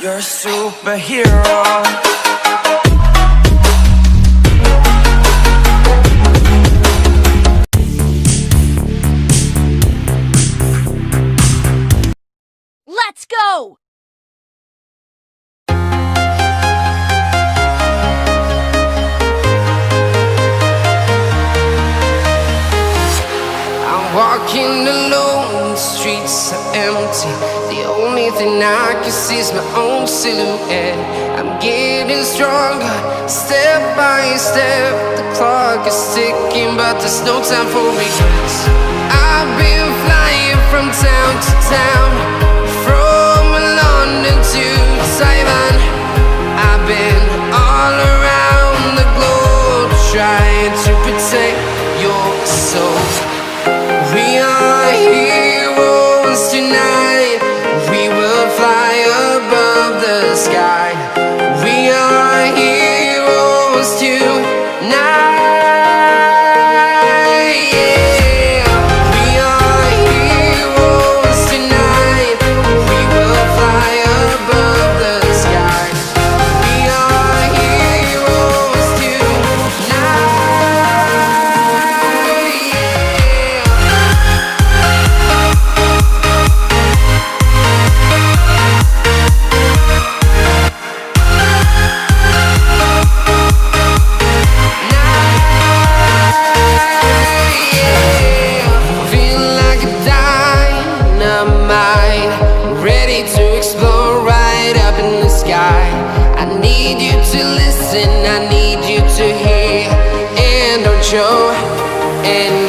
You're a superhero. Let's go! I'm walking alone, the streets are empty. The only thing I can see is my own silhouette. I'm getting stronger, step by step. The clock is ticking, but there's no time for regrets. I've been flying from town to town, from London to Taiwan. I've been all around the globe, trying to protect your soul. We are heroes tonight. We will fly above the sky. We are heroes tonight. Yeah. We are heroes tonight. We will fly above the sky. We are heroes tonight. Ready to explore right up in the sky. I need you to listen, I need you to hear, and don't show. And